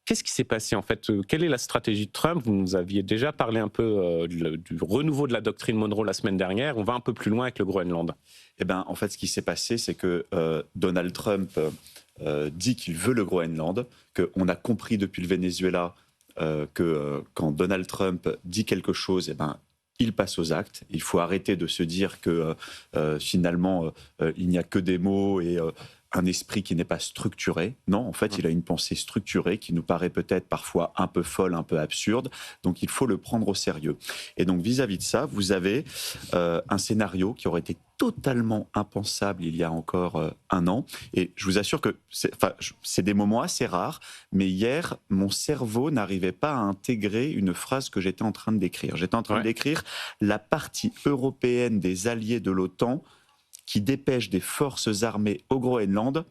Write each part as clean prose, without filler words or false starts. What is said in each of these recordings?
Qu'est-ce qui s'est passé en fait? Quelle est la stratégie de Trump? Vous nous aviez déjà parlé un peu du renouveau de la doctrine Monroe la semaine dernière. On va un peu plus loin avec le Groenland. Eh ben, en fait, ce qui s'est passé, c'est que Donald Trump dit qu'il veut le Groenland, qu'on a compris depuis le Venezuela que quand Donald Trump dit quelque chose, eh ben, il passe aux actes. Il faut arrêter de se dire que finalement, il n'y a que des mots et un esprit qui n'est pas structuré. Non, en fait, il a une pensée structurée qui nous paraît peut-être parfois un peu folle, un peu absurde. Donc, il faut le prendre au sérieux. Et donc, vis-à-vis de ça, vous avez un scénario qui aurait été totalement impensable il y a encore un an. Et je vous assure que c'est des moments assez rares, mais hier, mon cerveau n'arrivait pas à intégrer une phrase que j'étais en train de décrire. J'étais en train d'écrire la partie européenne des alliés de l'OTAN qui dépêchent des forces armées au Groenland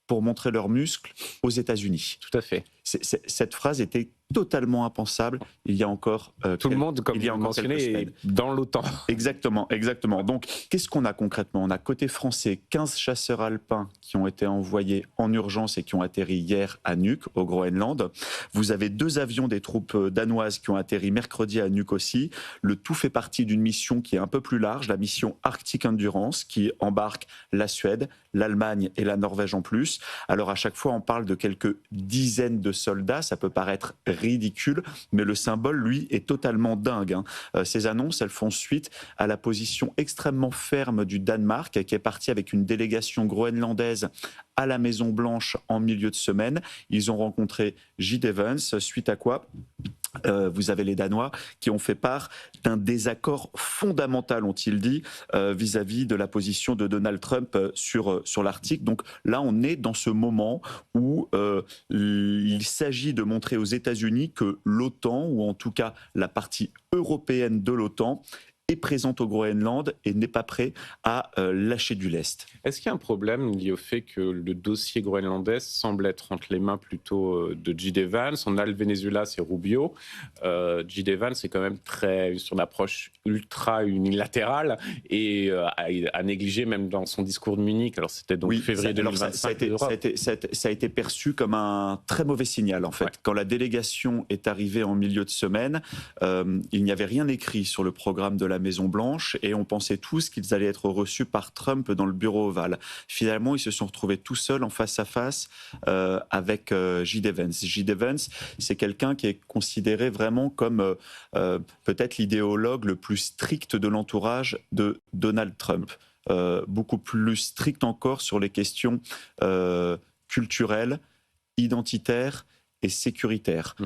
pour montrer leurs muscles aux États-Unis. Tout à fait. Cette phrase était totalement impensable il y a encore tout le monde, comme vous mentionnez, est dans l'OTAN. Exactement, exactement. Donc, qu'est-ce qu'on a concrètement? On a côté français 15 chasseurs alpins qui ont été envoyés en urgence et qui ont atterri hier à Nuuk, au Groenland. Vous avez 2 avions des troupes danoises qui ont atterri mercredi à Nuuk aussi. Le tout fait partie d'une mission qui est un peu plus large, la mission Arctic Endurance, qui embarque la Suède, l'Allemagne et la Norvège en plus. Alors, à chaque fois, on parle de quelques dizaines de soldats. Ça peut paraître ridicule, mais le symbole, lui, est totalement dingue. Ces annonces, elles font suite à la position extrêmement ferme du Danemark, qui est parti avec une délégation groenlandaise à la Maison-Blanche en milieu de semaine. Ils ont rencontré J.D. Vance, suite à quoi vous avez les Danois qui ont fait part d'un désaccord fondamental, ont-ils dit, vis-à-vis de la position de Donald Trump sur l'Arctique. Donc là, on est dans ce moment où il s'agit de montrer aux États-Unis que l'OTAN, ou en tout cas la partie européenne de l'OTAN, est présente au Groenland et n'est pas prêt à lâcher du lest. Est-ce qu'il y a un problème lié au fait que le dossier groenlandais semble être entre les mains plutôt de J.D. Vance? On a le Venezuela, c'est Rubio. J.D. Vance, c'est quand même très sur une approche ultra unilatérale et à négliger même dans son discours de Munich. Alors c'était donc février 2025. Ça a été perçu comme un très mauvais signal en fait. Quand la délégation est arrivée en milieu de semaine, il n'y avait rien écrit sur le programme de la Maison-Blanche et on pensait tous qu'ils allaient être reçus par Trump dans le bureau ovale. Finalement, ils se sont retrouvés tout seuls en face à face avec J.D. Vance. J.D. Vance, c'est quelqu'un qui est considéré vraiment comme peut-être l'idéologue le plus strict de l'entourage de Donald Trump. Beaucoup plus strict encore sur les questions culturelles, identitaires et sécuritaire.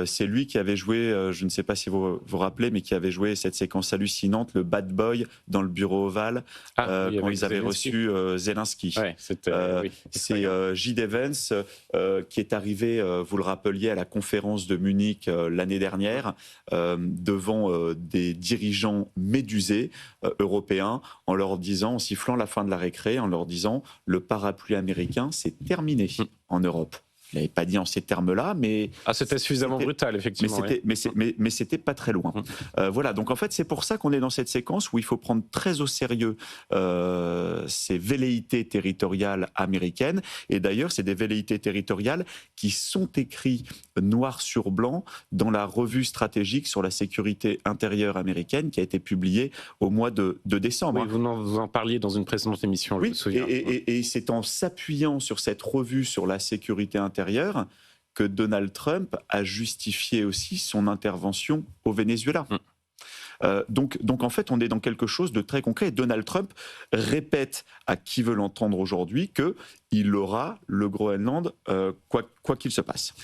C'est lui qui avait joué, je ne sais pas si vous vous rappelez, mais qui avait joué cette séquence hallucinante, le bad boy dans le bureau ovale, quand ils avaient reçu Zelensky. C'est J.D. Vance qui est arrivé, vous le rappeliez, à la conférence de Munich l'année dernière, devant des dirigeants médusés européens, en leur disant, en sifflant la fin de la récré, en leur disant « le parapluie américain, c'est terminé en Europe ». Il n'avait pas dit en ces termes-là, mais... c'était suffisamment brutal, effectivement. Mais c'était pas très loin. Voilà, donc en fait, c'est pour ça qu'on est dans cette séquence où il faut prendre très au sérieux ces velléités territoriales américaines. Et d'ailleurs, c'est des velléités territoriales qui sont écrites noir sur blanc dans la revue stratégique sur la sécurité intérieure américaine qui a été publiée au mois de décembre. Oui, vous en parliez dans une précédente émission, je me souviens. Et c'est en s'appuyant sur cette revue sur la sécurité intérieure que Donald Trump a justifié aussi son intervention au Venezuela. Donc en fait, on est dans quelque chose de très concret. Donald Trump répète à qui veut l'entendre aujourd'hui qu'il aura le Groenland quoi qu'il se passe.